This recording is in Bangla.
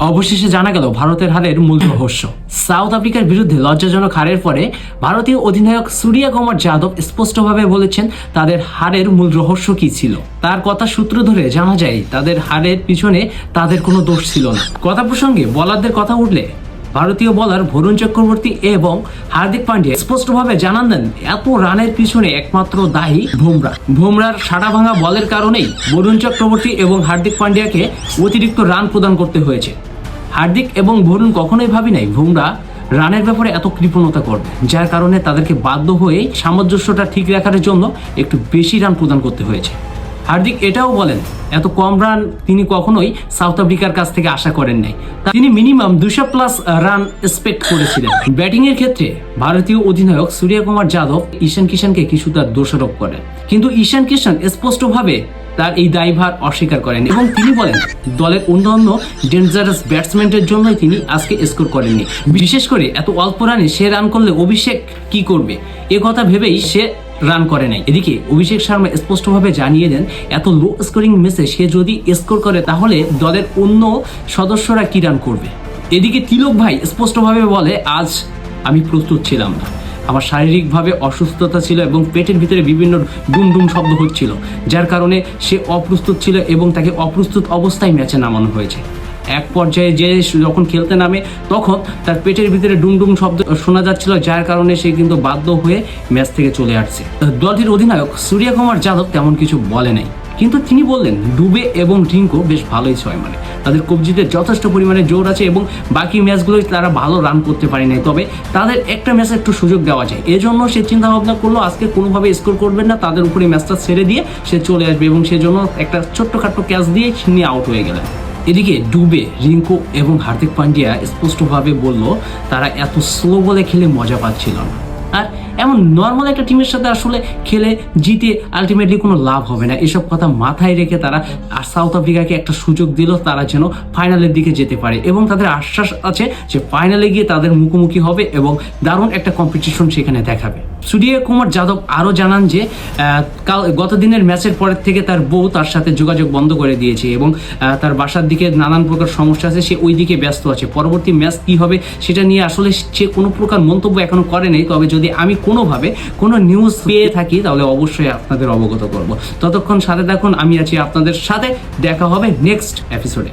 অবশেষে জানা গেল ভারতের হারের মূল রহস্য। সাউথ আফ্রিকার বিরুদ্ধে লজ্জাজনক হারের পরে ভারতীয় অধিনায়ক সূর্য কুমার যাদব স্পষ্টভাবে বলেছেন তাদের হারের মূল রহস্য কি ছিল। তার কথা সূত্র ধরে জানা যায় তাদের হারের পিছনে তাদের কোনো দোষ ছিল না। কথা প্রসঙ্গে বোলারদের কথা উঠলে ভারতীয় বোলার বরুণ চক্রবর্তী এবং হার্দিক পান্ডিয়া স্পষ্টভাবে জানান দেন এত রানের পিছনে একমাত্র দায়ী বুমরার সাড়া ভাঙা বলের কারণেই বরুণ চক্রবর্তী এবং হার্দিক পান্ডিয়াকে অতিরিক্ত রান প্রদান করতে হয়েছে। হার্দিক এবং বরুণ কখনোই ভাবি নাই বুমরা রানের ব্যাপারে এত কৃপণতা করবে, যার কারণে তাদেরকে বাধ্য হয়ে সামঞ্জস্যটা ঠিক রাখার জন্য একটু বেশি রান প্রদান করতে হয়েছে। হার্দিক এটাও বলেন এত কম রান তিনি কখনোই সাউথ আফ্রিকার কাছ থেকে আশা করেন নাই। তিনি মিনিমাম 200+ রান এক্সপেক্ট করেছিলেন। ব্যাটিং এর ক্ষেত্রে ভারতীয় অধিনায়ক সূর্য কুমার যাদব ঈশান কিষানকে কিছুটা দোষারোপ করেন, কিন্তু ঈশান কিষান স্পষ্টভাবে তার এই দায়ভার অস্বীকার করেন এবং তিনি বলেন দলের অন্যান্য ডেঞ্জারাস ব্যাটসম্যানদের জন্য তিনি আজকে স্কোর করেননি। বিশেষ করে এত অল্প রানে সে রান করলে অভিষেক কি করবে এ কথা ভেবেই সে রান করে নাই। এদিকে অভিষেক শর্মা স্পষ্টভাবে জানিয়ে দেন এত লো স্কোরিং ম্যাচে সে যদি স্কোর করে তাহলে দলের অন্য সদস্যরা কি রান করবে। এদিকে তিলক ভাই স্পষ্টভাবে বলে আজ আমি প্রস্তুত ছিলাম না, আমার শারীরিকভাবে অসুস্থতা ছিল এবং পেটের ভিতরে বিভিন্ন ডুমডুম শব্দ হচ্ছিল, যার কারণে সে অপ্রস্তুত ছিল এবং তাকে অপ্রস্তুত অবস্থায় ম্যাচে নামানো হয়েছে। এক পর্যায়ে যে যখন খেলতে নামে তখন তার পেটের ভিতরে ডুমডুম শব্দ শোনা যাচ্ছিল, যার কারণে সে কিন্তু বাধ্য হয়ে ম্যাচ থেকে চলে আসছে। দলটির অধিনায়ক সূর্য কুমার যাদব তেমন কিছু বলে নাই, কিন্তু তিনি বললেন ডুবে এবং রিঙ্কু বেশ ভালোই ছয়, মানে তাদের কবজিতে যথেষ্ট পরিমাণে জোর আছে এবং বাকি ম্যাচগুলোই তারা ভালো রান করতে পারে নাই, তবে তাদের একটা ম্যাচে একটু সুযোগ দেওয়া যায়। এজন্য সে চিন্তা ভাবনা করলো আজকে কোনোভাবে স্কোর করবেন না, তাদের উপরে ম্যাচটা ছেড়ে দিয়ে সে চলে আসবে এবং সেজন্য একটা ছোট্টখাট্ট ক্যাচ দিয়ে তিনি আউট হয়ে গেলেন। এদিকে ডুবে, রিঙ্কু এবং হার্দিক পান্ডিয়া স্পষ্টভাবে বলল তারা এত স্লো বলে খেলে মজা পাচ্ছিল না, আর এমন নর্মাল একটা টিমের সাথে আসলে খেলে জিতে আলটিমেটলি কোনো লাভ হবে না। এসব কথা মাথায় রেখে তারা সাউথ আফ্রিকাকে একটা সুযোগ দিল তারা যেন ফাইনালের দিকে যেতে পারে এবং তাদের আশ্বাস আছে যে ফাইনালে গিয়ে তাদের মুখোমুখি হবে এবং দারুণ একটা কম্পিটিশন সেখানে দেখাবে। সূর্য কুমার যাদব আরও জানান যে গত দিনের ম্যাচের পরের থেকে তার বউ তার সাথে যোগাযোগ বন্ধ করে দিয়েছে এবং তার বাসার দিকে নানান প্রকার সমস্যা আছে, সে ওই দিকে ব্যস্ত আছে। পরবর্তী ম্যাচ কী হবে সেটা নিয়ে আসলে সে কোনো প্রকার মন্তব্য এখনো করে নেই, তবে যদি আমি কোনোভাবে কোনো নিউজ পেয়ে থাকি তাহলে অবশ্যই আপনাদের অবগত করব। ততক্ষণ সাথে থাকুন, আমি আছি আপনাদের সাথে, দেখা হবে নেক্সট এপিসোডে।